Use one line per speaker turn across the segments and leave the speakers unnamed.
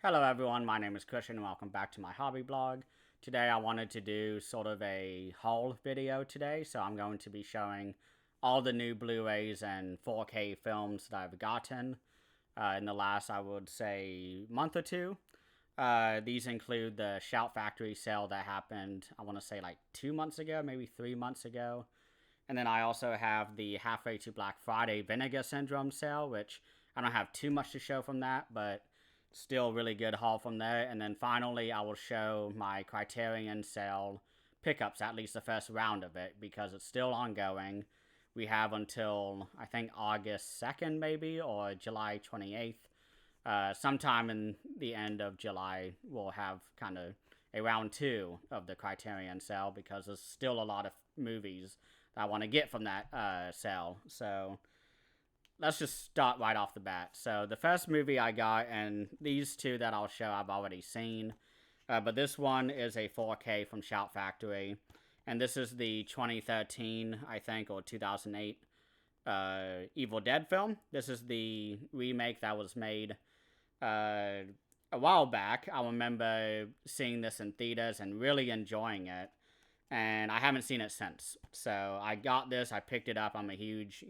Hello everyone, my name is Christian and welcome back to my hobby blog. Today I wanted to do sort of a haul video today, so I'm going to be showing all the new Blu-rays and 4K films that I've gotten in the last, I would say, month or two. These include the Shout Factory sale that happened, I want to say like 2 months ago, maybe 3 months ago. And then I also have the halfway to Black Friday Vinegar Syndrome sale, which I don't have too much to show from that, but still really good haul from there. And then finally, I will show my Criterion sale pickups, at least the first round of it, because it's still ongoing. We have until, I think, August 2nd, maybe, or July 28th. Sometime in the end of July, we'll have kind of a round two of the Criterion sale because there's still a lot of movies that I want to get from that sale. So let's just start right off the bat. So the first movie I got, and these two that I'll show I've already seen, but this one is a 4K from Shout Factory, and this is the 2013, I think, or 2008 Evil Dead film. This is the remake that was made a while back. I remember seeing this in theaters and really enjoying it, and I haven't seen it since. So I got this, I picked it up. I'm a huge,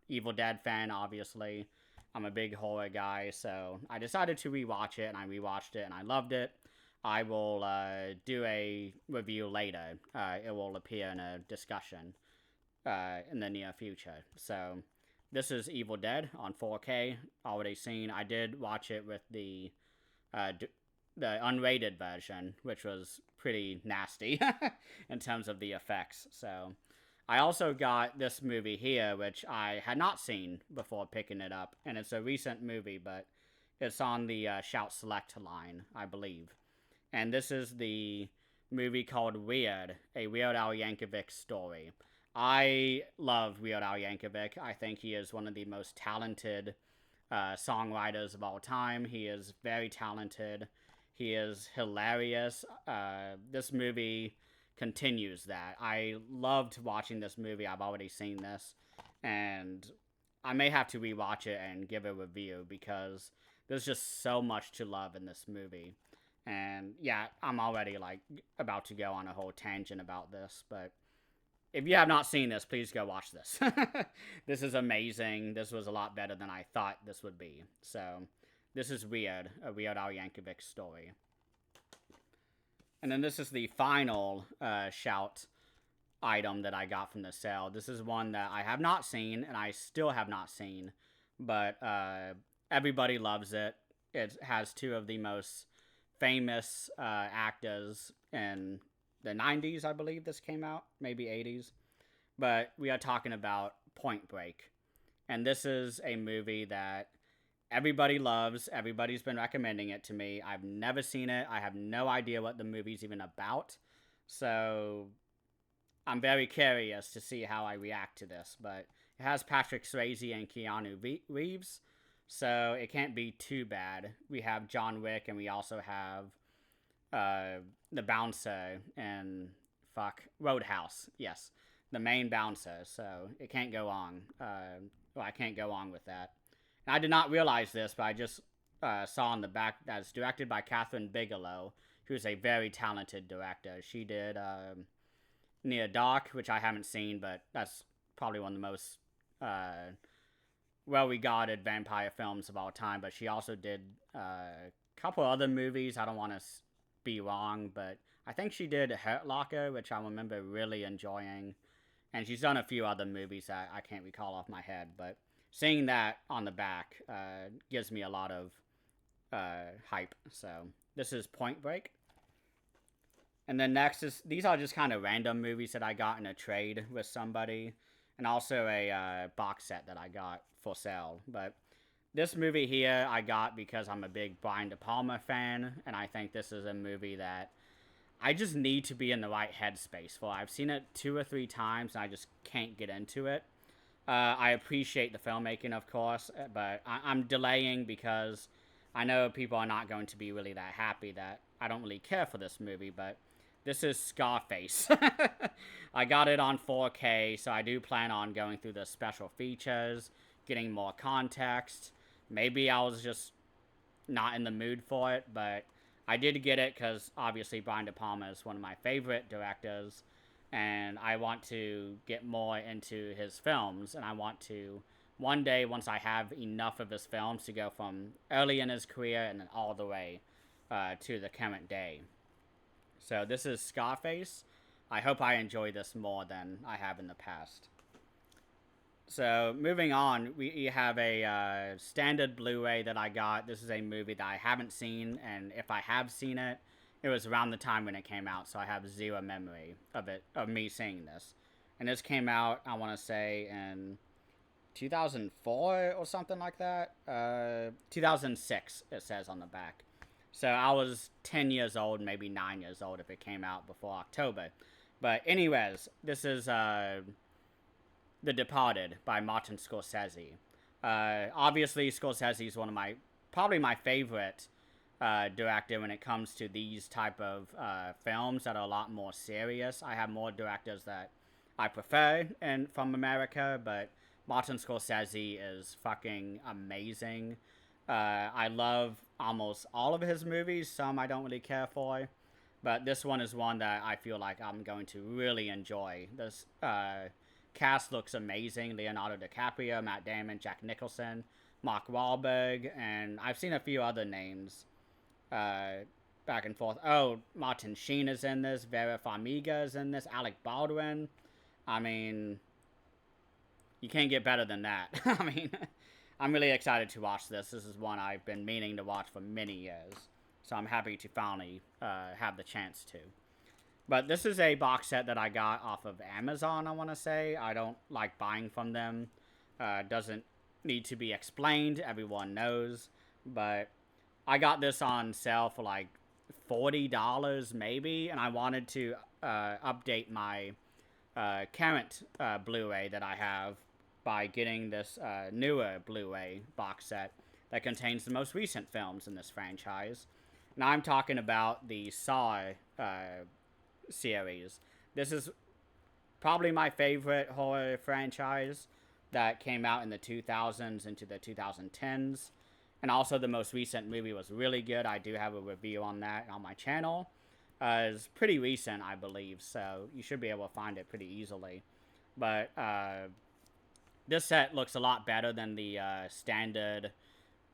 Evil Dead fan, obviously. I'm a big horror guy, so I decided to rewatch it, and I rewatched it, and I loved it. I will do a review later. It will appear in a discussion in the near future. So this is Evil Dead on 4K, already seen. I did watch it with the uh, the unrated version, which was pretty nasty in terms of the effects. So I also got this movie here, which I had not seen before picking it up, and it's a recent movie, but it's on the Shout Select line, I believe. And this is the movie called Weird, a Weird Al Yankovic story. I love Weird Al Yankovic. I think he is one of the most talented songwriters of all time. He is very talented. He is hilarious. This movie continues that. I loved watching this movie. I've already seen this, and I may have to rewatch it and give a review because there's just so much to love in this movie. And yeah, I'm already like about to go on a whole tangent about this, but if you have not seen this, please go watch this. This is amazing. This was a lot better than I thought this would be. So, this is Weird, a Weird Al Yankovic story. And then this is the final Shout item that I got from the sale. This is one that I have not seen, and I still have not seen, but everybody loves it. It has two of the most famous actors in the 90s, I believe this came out, maybe 80s. But we are talking about Point Break. And this is a movie that everybody loves. Everybody's been recommending it to me. I've never seen it. I have no idea what the movie's even about. So I'm very curious to see how I react to this. But it has Patrick Swayze and Keanu Reeves, so it can't be too bad. We have John Wick, and we also have the bouncer in Roadhouse. Yes, the main bouncer. So it can't go on. I can't go on with that. And I did not realize this, but I just saw on the back that it's directed by Catherine Bigelow, who's a very talented director. She did Near Dark, which I haven't seen, but that's probably one of the most well-regarded vampire films of all time. But she also did a couple other movies. I don't want to be wrong, but I think she did Hurt Locker, which I remember really enjoying. And she's done a few other movies that I can't recall off my head, but seeing that on the back gives me a lot of hype. So this is Point Break. And then next is, these are just kind of random movies that I got in a trade with somebody, and also a box set that I got for sale. But this movie here I got because I'm a big Brian De Palma fan, and I think this is a movie that I just need to be in the right headspace for. I've seen it 2 or 3 times, and I just can't get into it. I appreciate the filmmaking, of course, but I'm delaying because I know people are not going to be really that happy that I don't really care for this movie, but this is Scarface. I got it on 4K, so I do plan on going through the special features, getting more context. Maybe I was just not in the mood for it, but I did get it because obviously Brian De Palma is one of my favorite directors, and I want to get more into his films, and I want to one day, once I have enough of his films, to go from early in his career and then all the way to the current day. So this is Scarface. I hope I enjoy this more than I have in the past. So moving on, we have a standard Blu-ray that I got. This is a movie that I haven't seen, and if I have seen it, it was around the time when it came out, so I have zero memory of me seeing this. And this came out, I want to say, in 2004 or something like that. 2006, it says on the back. So I was 10 years old, maybe 9 years old if it came out before October. But anyways, this is The Departed by Martin Scorsese. Obviously, Scorsese is probably my favorite director when it comes to these type of films that are a lot more serious. I have more directors that I prefer from America, but Martin Scorsese is fucking amazing. I love almost all of his movies. Some I don't really care for, but this one is one that I feel like I'm going to really enjoy. This cast looks amazing. Leonardo DiCaprio, Matt Damon, Jack Nicholson, Mark Wahlberg, and I've seen a few other names back and forth. Oh, Martin Sheen is in this. Vera Farmiga is in this. Alec Baldwin. I mean, you can't get better than that. I mean, I'm really excited to watch this. This is one I've been meaning to watch for many years. So I'm happy to finally have the chance to. But this is a box set that I got off of Amazon, I want to say. I don't like buying from them. Doesn't need to be explained. Everyone knows. But I got this on sale for like $40 maybe. And I wanted to update my current Blu-ray that I have by getting this newer Blu-ray box set that contains the most recent films in this franchise. Now I'm talking about the Saw series. This is probably my favorite horror franchise that came out in the 2000s into the 2010s. And also the most recent movie was really good. I do have a review on that on my channel. It's pretty recent, I believe, so you should be able to find it pretty easily. But this set looks a lot better than the standard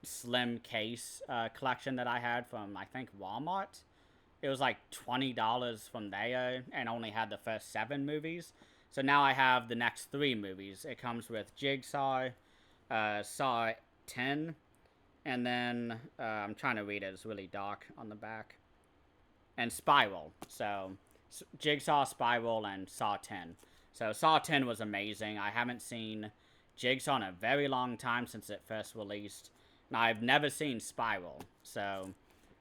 slim case collection that I had from, I think, Walmart. It was like $20 from there and only had the first 7 movies. So now I have the next 3 movies. It comes with Jigsaw, Saw 10, and then I'm trying to read it. It's really dark on the back. And Spiral. So Jigsaw, Spiral, and Saw 10. So Saw 10 was amazing. I haven't seen Jigsaw in a very long time since it first released. And I've never seen Spiral. So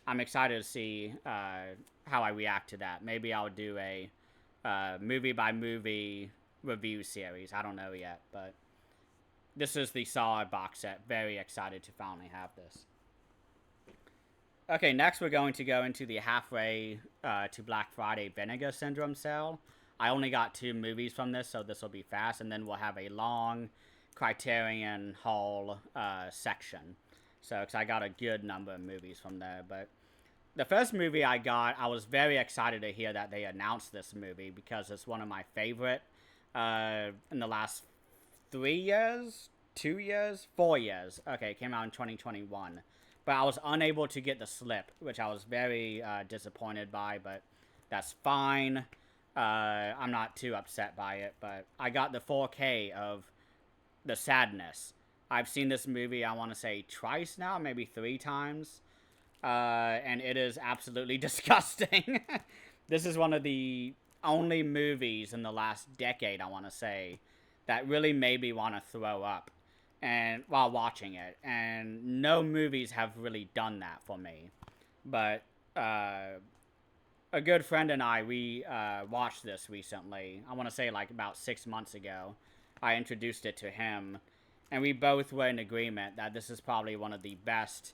I'm excited to see how I react to that. Maybe I'll do a movie-by-movie review series. I don't know yet. But this is the Saw box set. Very excited to finally have this. Okay, next we're going to go into the halfway to Black Friday Vinegar Syndrome sale. I only got 2 movies from this, so this will be fast, and then we'll have a long Criterion haul section. So, because I got a good number of movies from there, but the first movie I got, I was very excited to hear that they announced this movie, because it's one of my favorite in the last 3 years, 2 years, 4 years. Okay, it came out in 2021. But I was unable to get the slip, which I was very disappointed by, but that's fine. I'm not too upset by it, but I got the 4K of The Sadness. I've seen this movie, I want to say, twice now, maybe 3 times, and it is absolutely disgusting. This is one of the only movies in the last decade, I want to say, that really made me want to throw up. And while watching it, and no movies have really done that for me, but a good friend and we watched this recently. I want to say like about 6 months ago. I introduced it to him, and we both were in agreement that this is probably one of the best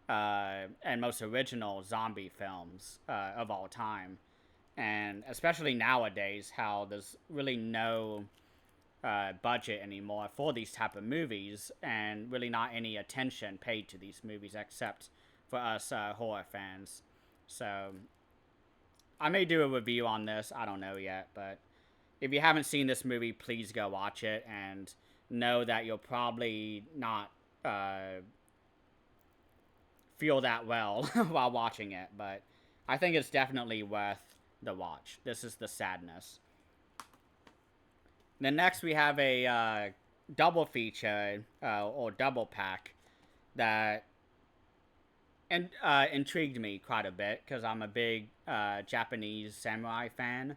and most original zombie films of all time, and especially nowadays, how there's really no budget anymore for these type of movies, and really not any attention paid to these movies except for us horror fans. So I may do a review on this. I don't know yet, but if you haven't seen this movie, please go watch it and know that you'll probably not feel that well while watching it, but I think it's definitely worth the watch. This is The Sadness. Then next we have a double feature or double pack that intrigued me quite a bit because I'm a big Japanese samurai fan,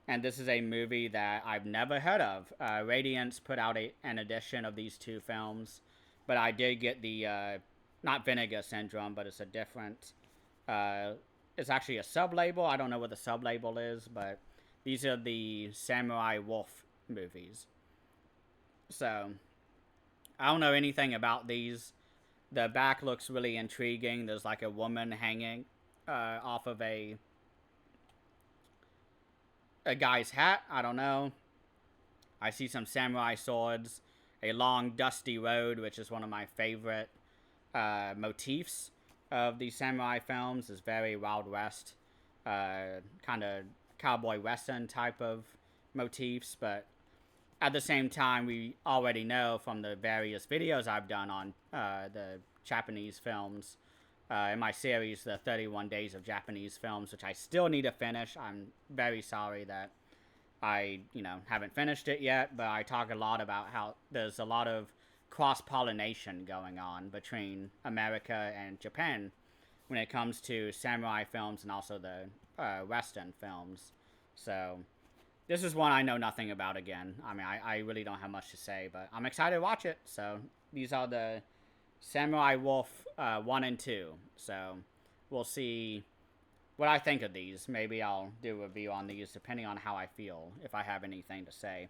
and this is a movie that I've never heard of. Radiance put out an edition of these two films, but I did get the not Vinegar Syndrome, but it's a different it's actually a sub-label. I don't know what the sub-label is, but these are the Samurai Wolf movies. So I don't know anything about these. The back looks really intriguing. There's like a woman hanging off of a guy's hat. I don't know. I see some samurai swords, a long dusty road, which is one of my favorite motifs of these samurai films. Is very Wild West, kind of cowboy western type of motifs, but at the same time, we already know from the various videos I've done on the Japanese films in my series, the 31 Days of Japanese Films, which I still need to finish. I'm very sorry that I, haven't finished it yet, but I talk a lot about how there's a lot of cross-pollination going on between America and Japan when it comes to samurai films and also the Western films. So this is one I know nothing about again. I mean, I really don't have much to say, but I'm excited to watch it. So these are the Samurai Wolf 1 and 2. So we'll see what I think of these. Maybe I'll do a review on these depending on how I feel, if I have anything to say.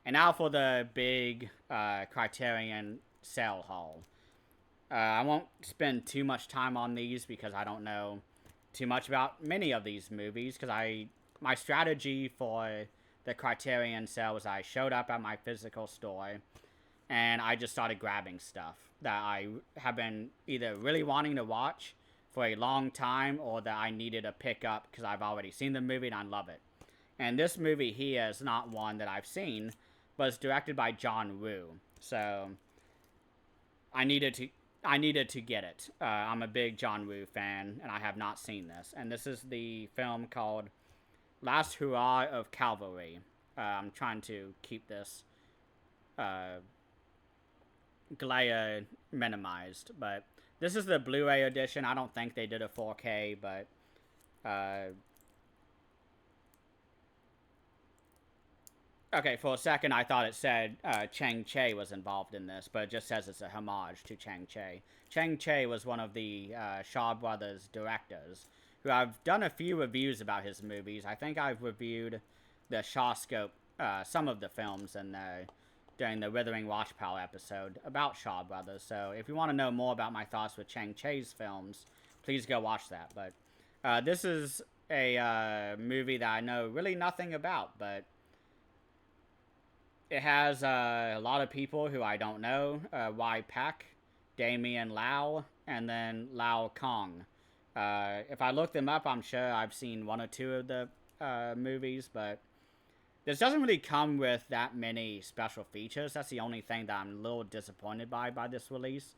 And now for the big Criterion sale haul. I won't spend too much time on these because I don't know too much about many of these movies, because my strategy for the Criterion sale was I showed up at my physical store and I just started grabbing stuff that I have been either really wanting to watch for a long time or that I needed to pick up because I've already seen the movie and I love it. And this movie here is not one that I've seen, but it's directed by John Woo. So I needed to get it. I'm a big John Woo fan, and I have not seen this. And this is the film called Last Hurrah of Cavalry. I'm trying to keep this glare minimized, but this is the Blu-ray edition. I don't think they did a 4K, but okay, for a second I thought it said Chang Che was involved in this, but it just says it's a homage to Chang Che. Chang Che was one of the Shaw Brothers directors, who I've done a few reviews about his movies. I think I've reviewed the Shawscope, some of the films during the Withering Watchpile episode about Shaw Brothers. So if you want to know more about my thoughts with Chang Che's films, please go watch that. But this is a movie that I know really nothing about, but it has a lot of people who I don't know. Y Pak, Damien Lau, and then Lau Kong. If I look them up, I'm sure I've seen one or two of the movies, but this doesn't really come with that many special features. That's the only thing that I'm a little disappointed by this release.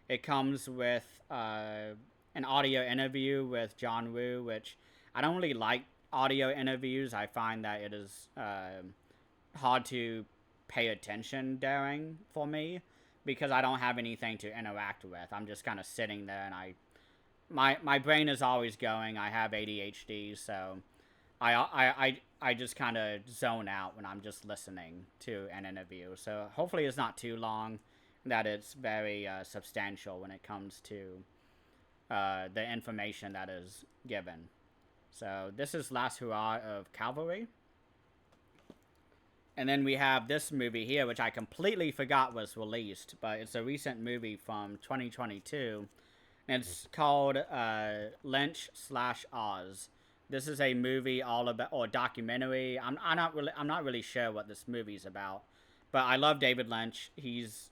It comes with an audio interview with John Woo, which I don't really like audio interviews. I find that it is hard to pay attention during for me because I don't have anything to interact with. I'm just kind of sitting there, and my brain is always going. I have ADHD, so I just kind of zone out when I'm just listening to an interview. So hopefully it's not too long, that it's very substantial when it comes to the information that is given. So this is Last Hurrah of Cavalry. And then we have this movie here, which I completely forgot was released, but it's a recent movie from 2022. And it's called Lynch/Oz. This is a movie all about, or documentary. I'm not really sure what this movie's about, but I love David Lynch. He's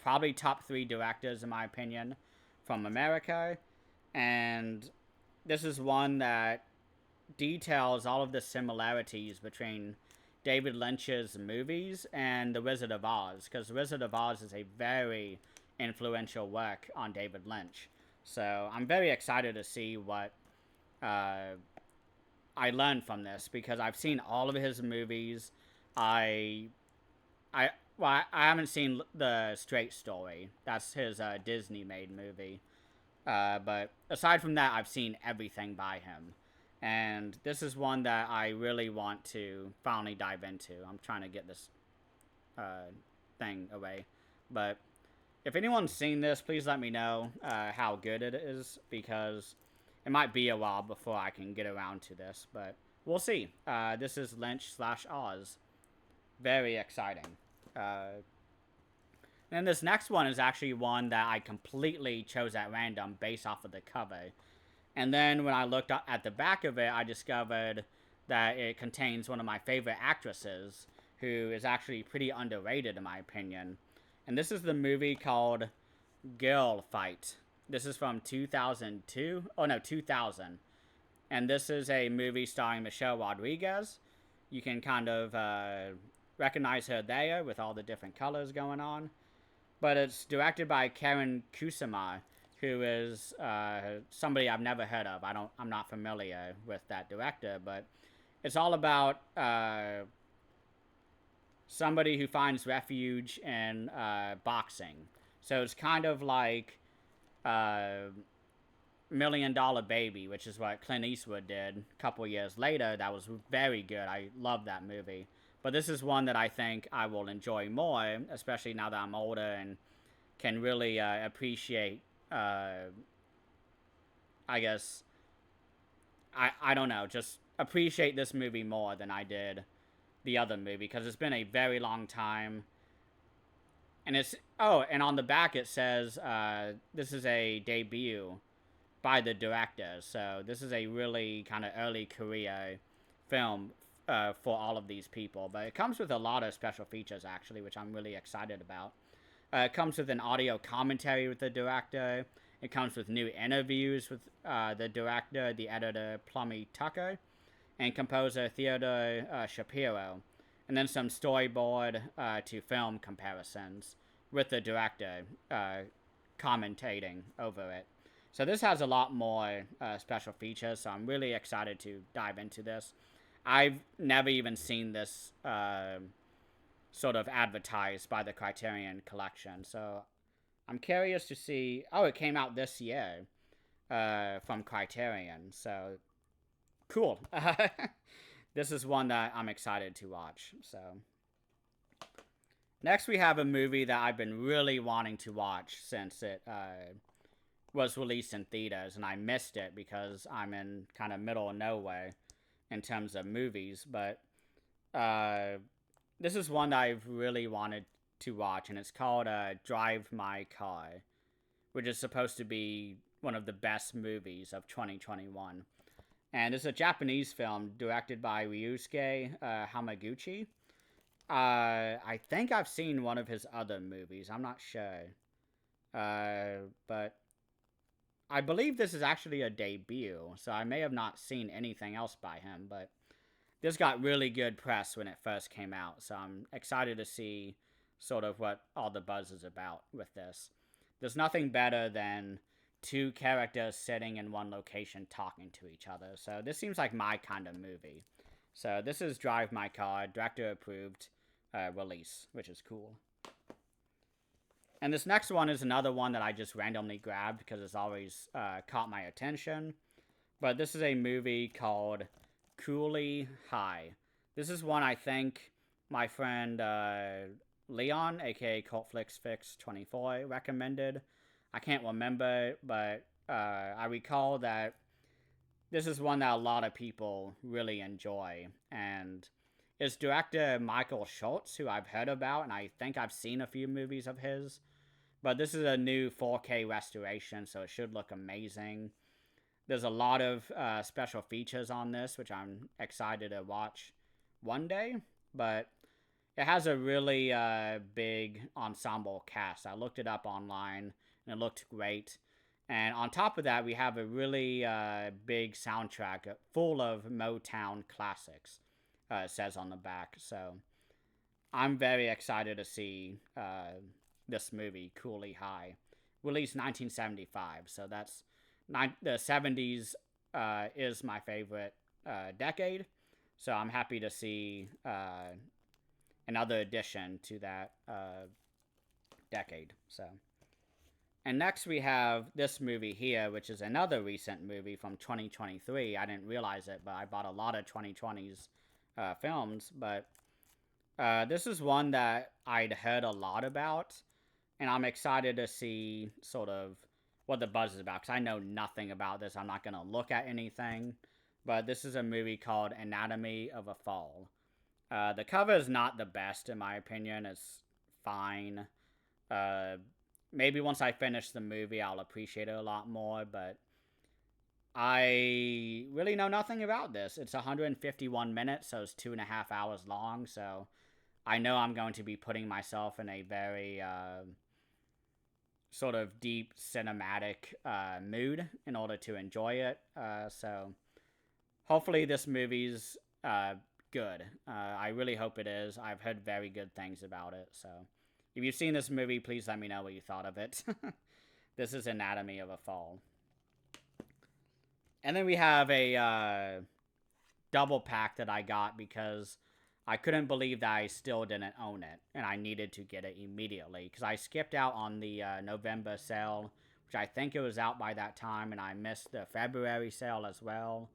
probably top 3 directors in my opinion from America, and this is one that details all of the similarities between David Lynch's movies and The Wizard of Oz, because The Wizard of Oz is a very influential work on David Lynch. So I'm very excited to see what I learned from this, because I've seen all of his movies. I I well, I haven't seen The Straight Story. That's his Disney-made movie. But aside from that, I've seen everything by him. And this is one that I really want to finally dive into. I'm trying to get this thing away. But if anyone's seen this, please let me know how good it is, because it might be a while before I can get around to this. But we'll see. This is Lynch/Oz. Very exciting. And this next one is actually one that I completely chose at random based off of the cover. And then when I looked at the back of it, I discovered that it contains one of my favorite actresses, who is actually pretty underrated in my opinion. And this is the movie called Girl Fight. This is from 2002. Oh no, 2000. And this is a movie starring Michelle Rodriguez. You can kind of recognize her there with all the different colors going on. But it's directed by Karen Kusama, who is somebody I've never heard of. I'm not familiar with that director, but it's all about somebody who finds refuge in boxing. So it's kind of like $1 Million Baby, which is what Clint Eastwood did a couple years later. That was very good. I love that movie. But this is one that I think I will enjoy more, especially now that I'm older and can really appreciate, I guess, I don't know, just appreciate this movie more than I did the other movie, because it's been a very long time. And it's, oh, and on the back it says, this is a debut by the director, so this is a really kind of early career film for all of these people. But it comes with a lot of special features, actually, which I'm really excited about. It comes with an audio commentary with the director. It comes with new interviews with the director, the editor, Plummy Tucker, and composer Theodore Shapiro. And then some storyboard to film comparisons with the director commentating over it. So this has a lot more special features, so I'm really excited to dive into this. I've never even seen this sort of advertised by the Criterion Collection, so I'm curious to see. Oh, it came out this year from Criterion, so cool. This is one that I'm excited to watch. So next we have a movie that I've been really wanting to watch since it was released in theaters, and I missed it because I'm in kind of middle of nowhere in terms of movies. But this is one that I've really wanted to watch, and it's called Drive My Car, which is supposed to be one of the best movies of 2021. And it's a Japanese film directed by Ryusuke Hamaguchi. I think I've seen one of his other movies. I'm not sure. But I believe this is actually a debut, so I may have not seen anything else by him, but this got really good press when it first came out, so I'm excited to see sort of what all the buzz is about with this. There's nothing better than two characters sitting in one location talking to each other, so this seems like my kind of movie. So this is Drive My Car, director approved release, which is cool. And this next one is another one that I just randomly grabbed because it's always caught my attention. But this is a movie called Cooley High. This is one I think my friend Leon, aka CultFlixFix24, recommended. I can't remember, but I recall that this is one that a lot of people really enjoy. And it's director Michael Schultz, who I've heard about, and I think I've seen a few movies of his. But this is a new 4K restoration, so it should look amazing. There's a lot of special features on this, which I'm excited to watch one day. But it has a really big ensemble cast. I looked it up online, and it looked great. And on top of that, we have a really big soundtrack full of Motown classics, it says on the back. So I'm very excited to see this movie, Cooley High, released 1975. So that's the 70s is my favorite decade. So I'm happy to see another addition to that decade. So, and next we have this movie here, which is another recent movie from 2023. I didn't realize it, but I bought a lot of 2020's films. But this is one that I'd heard a lot about, and I'm excited to see sort of what the buzz is about, because I know nothing about this. I'm not going to look at anything, but this is a movie called Anatomy of a Fall. The cover is not the best, in my opinion. It's fine. Maybe once I finish the movie, I'll appreciate it a lot more, but I really know nothing about this. It's 151 minutes, so it's 2.5 hours long, so I know I'm going to be putting myself in a very sort of deep cinematic mood in order to enjoy it. So hopefully this movie's good. I really hope it is. I've heard very good things about it. So if you've seen this movie, please let me know what you thought of it. This is Anatomy of a Fall. And then we have a double pack that I got because I couldn't believe that I still didn't own it, and I needed to get it immediately because I skipped out on the November sale, which I think it was out by that time, and I missed the February sale as well.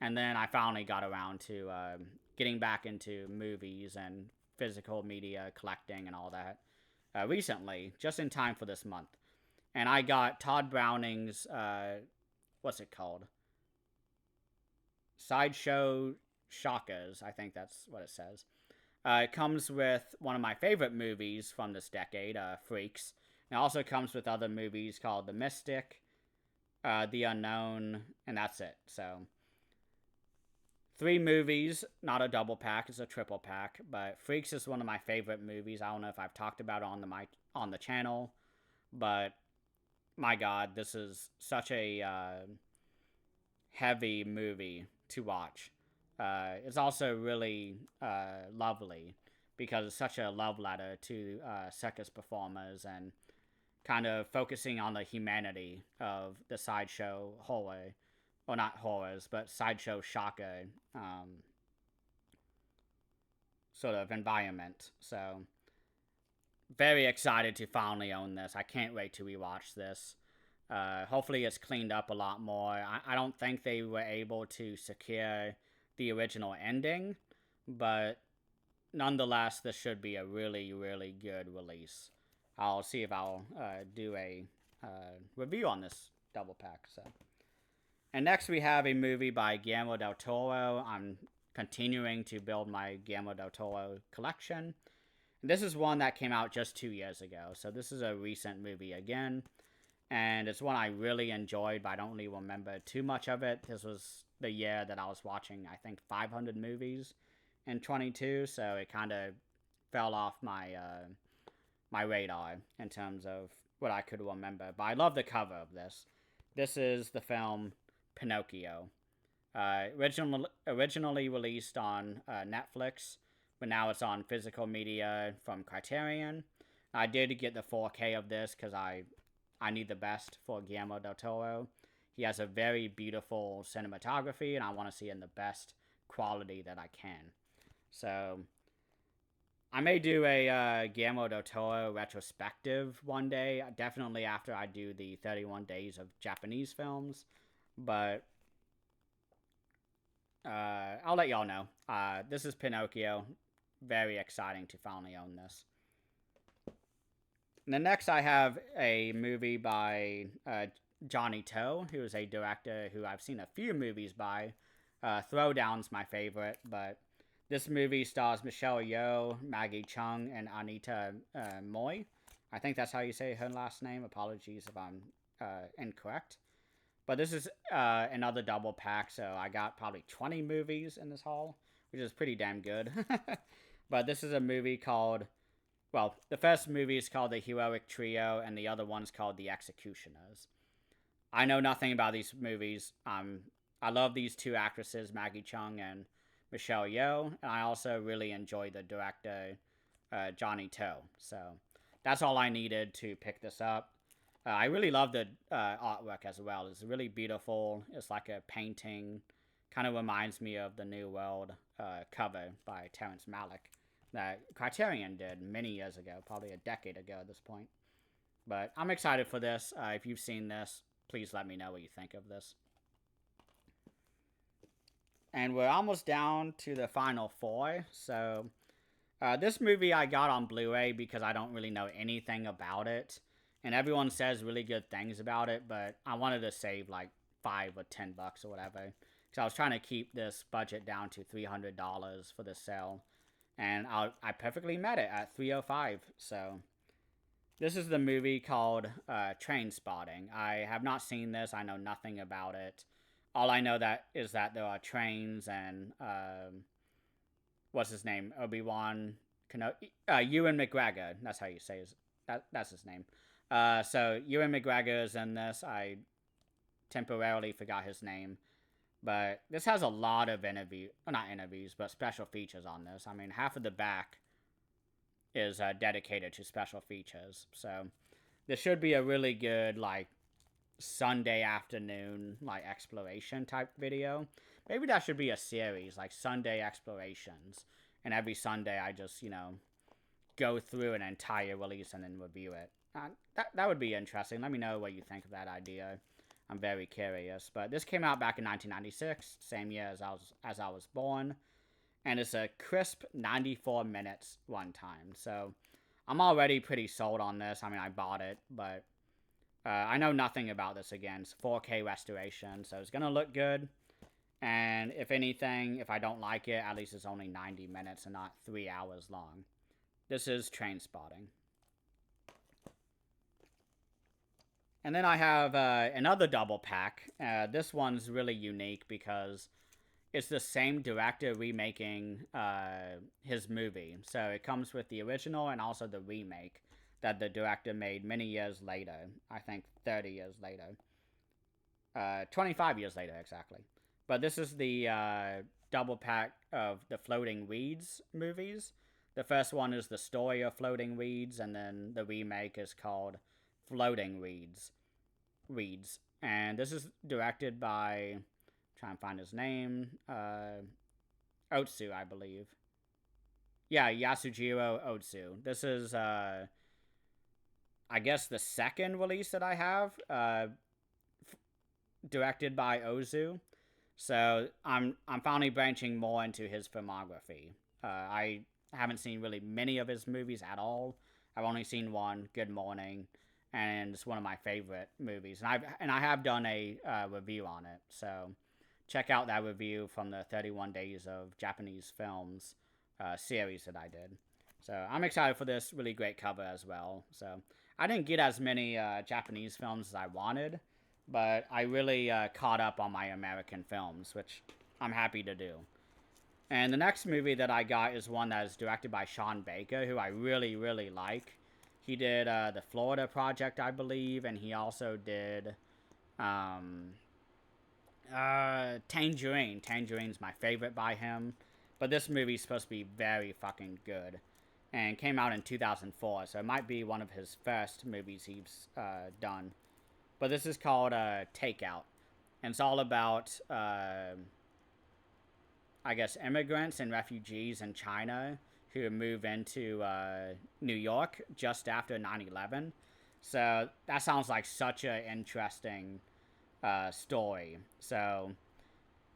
And then I finally got around to getting back into movies and physical media collecting and all that recently, just in time for this month. And I got Todd Browning's, what's it called? Sideshow Shockers, I think that's what it says. It comes with one of my favorite movies from this decade, Freaks. It also comes with other movies called The Mystic, The Unknown, and that's it. So 3 movies, not a double pack, it's a triple pack. But Freaks is one of my favorite movies. I don't know if I've talked about it on the channel, but my God, this is such a heavy movie to watch. It's also really lovely because it's such a love letter to circus performers and kind of focusing on the humanity of the sideshow horror, or not horrors, but sideshow shocker sort of environment. So very excited to finally own this. I can't wait to rewatch this. Hopefully it's cleaned up a lot more. I don't think they were able to secure the original ending, but nonetheless, this should be a really, really good release. I'll see if I'll do a review on this double pack. So, and next we have a movie by Guillermo del Toro. I'm continuing to build my Guillermo del Toro collection. This is one that came out just 2 years ago, so this is a recent movie again. And it's one I really enjoyed, but I don't really remember too much of it. This was the year that I was watching, I think, 500 movies in 22, so it kind of fell off my my radar in terms of what I could remember. But I love the cover of this. This is the film Pinocchio. Originally released on Netflix, but now it's on physical media from Criterion. I did get the 4K of this because I need the best for Guillermo del Toro. He has a very beautiful cinematography, and I want to see it in the best quality that I can. So I may do a Guillermo del Toro retrospective one day, definitely after I do the 31 Days of Japanese Films, but I'll let y'all know. This is Pinocchio. Very exciting to finally own this. And then next I have a movie by Johnny To, who is a director who I've seen a few movies by. Throwdown's my favorite, but this movie stars Michelle Yeoh, Maggie Chung, and Anita Moy. I think that's how you say her last name. Apologies if I'm incorrect. But this is another double pack, so I got probably 20 movies in this haul, which is pretty damn good. But this is a movie called, well, the first movie is called The Heroic Trio, and the other one's called The Executioners. I know nothing about these movies. I love these two actresses, Maggie Chung and Michelle Yeoh, and I also really enjoy the director, Johnny To. So that's all I needed to pick this up. I really love the artwork as well. It's really beautiful. It's like a painting. Kind of reminds me of the New World cover by Terrence Malick that Criterion did many years ago, probably a decade ago at this point. But I'm excited for this. If you've seen this, please let me know what you think of this. And we're almost down to the final four. So this movie I got on Blu-ray because I don't really know anything about it. And everyone says really good things about it, but I wanted to save like $5 or $10 or whatever. So I was trying to keep this budget down to $300 for the sale. And I perfectly met it at $305. So this is the movie called Trainspotting. I have not seen this. I know nothing about it. All I know is that there are trains and what's his name? Obi-Wan Kenobi. Ewan McGregor. That's how you say that's his name. So Ewan McGregor is in this. I temporarily forgot his name. But this has a lot of not interviews, but special features on this. I mean, half of the back is dedicated to special features. So this should be a really good, like, Sunday afternoon, like, exploration type video. Maybe that should be a series, like Sunday explorations. And every Sunday I just, go through an entire release and then review it. That would be interesting. Let me know what you think of that idea. I'm very curious. But this came out back in 1996, same year as I was born. And it's a crisp 94 minutes runtime. So I'm already pretty sold on this. I mean, I bought it, but I know nothing about this again. It's 4K restoration, so it's going to look good. And if anything, if I don't like it, at least it's only 90 minutes and not 3 hours long. This is Trainspotting. And then I have another double pack. This one's really unique because it's the same director remaking his movie. So it comes with the original and also the remake that the director made many years later. I think 30 years later. 25 years later, exactly. But this is the double pack of the Floating Weeds movies. The first one is the story of Floating Weeds, and then the remake is called Floating Weeds. And this is directed by, trying to find his name, Otsu, I believe. Yeah, Yasujiro Otsu. This is, I guess, the second release that I have, directed by Ozu. So I'm finally branching more into his filmography. I haven't seen really many of his movies at all. I've only seen one, Good Morning, and it's one of my favorite movies. And I have done a review on it. So check out that review from the 31 Days of Japanese Films series that I did. So I'm excited for this really great cover as well. So I didn't get as many Japanese films as I wanted, but I really caught up on my American films, which I'm happy to do. And the next movie that I got is one that is directed by Sean Baker, who I really, really like. He did the Florida Project, I believe, and he also did Tangerine. Tangerine's my favorite by him. But this movie's supposed to be very fucking good. And came out in 2004, so it might be one of his first movies he's done. But this is called Takeout. And it's all about, I guess, immigrants and refugees in China who move into New York just after 9/11. So that sounds like such an interesting story. So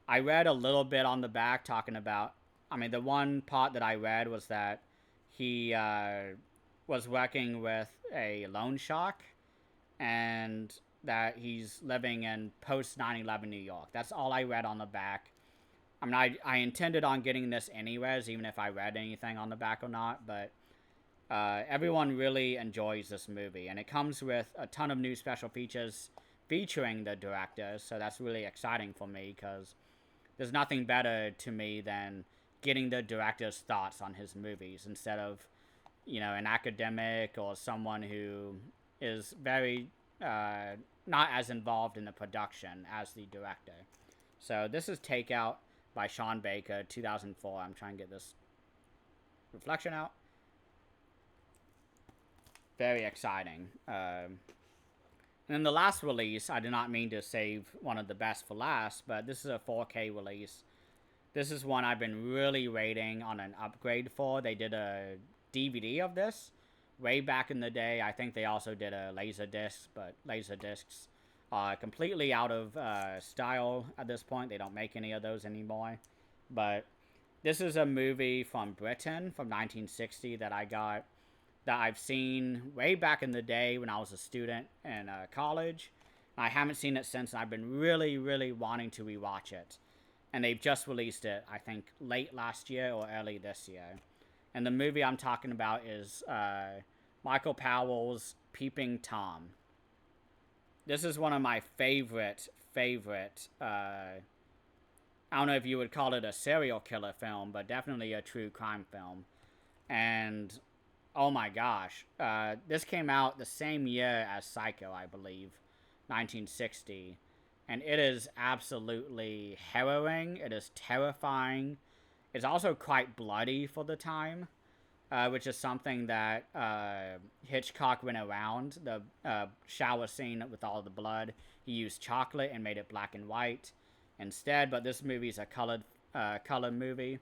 I read a little bit on the back talking about, I mean, the one part that I read was that he was working with a loan shark and that he's living in post 9/11 New York. That's all I read on the back. I mean, I intended on getting this anyways, even if I read anything on the back or not, but everyone really enjoys this movie, and it comes with a ton of new special features featuring the director, so that's really exciting for me, because there's nothing better to me than getting the director's thoughts on his movies, instead of, an academic or someone who is very not as involved in the production as the director. So this is Takeout by Sean Baker, 2004. I'm trying to get this reflection out. Very exciting. And then the last release, I did not mean to save one of the best for last, but this is a 4K release. This is one I've been really waiting on an upgrade for. They did a DVD of this way back in the day. I think they also did a Laserdisc, but Laserdiscs are completely out of style at this point. They don't make any of those anymore. But this is a movie from Britain from 1960 that I've seen way back in the day when I was a student in college. I haven't seen it since, and I've been really, really wanting to rewatch it. And they've just released it, I think, late last year or early this year. And the movie I'm talking about is Michael Powell's Peeping Tom. This is one of my favorite, I don't know if you would call it a serial killer film, but definitely a true crime film. And, oh my gosh, this came out the same year as Psycho, I believe, 1960. And it is absolutely harrowing. It is terrifying. It's also quite bloody for the time, which is something that Hitchcock went around. The shower scene with all the blood, he used chocolate and made it black and white instead. But this movie is a color movie,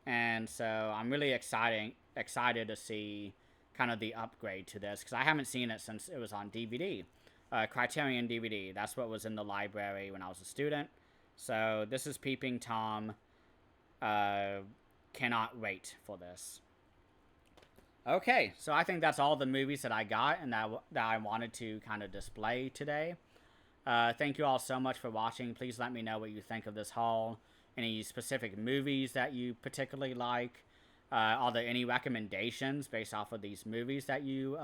and so I'm really excited to see kind of the upgrade to this, because I haven't seen it since it was on DVD. Criterion DVD. That's what was in the library when I was a student. So this is Peeping Tom. Cannot wait for this. Okay, so I think that's all the movies that I got and that I wanted to kind of display today. Thank you all so much for watching. Please let me know what you think of this haul. Any specific movies that you particularly like? Are there any recommendations based off of these movies that you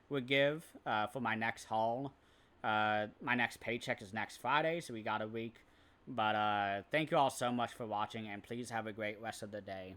would give for my next haul? My next paycheck is next Friday, so we got a week. But thank you all so much for watching, and please have a great rest of the day.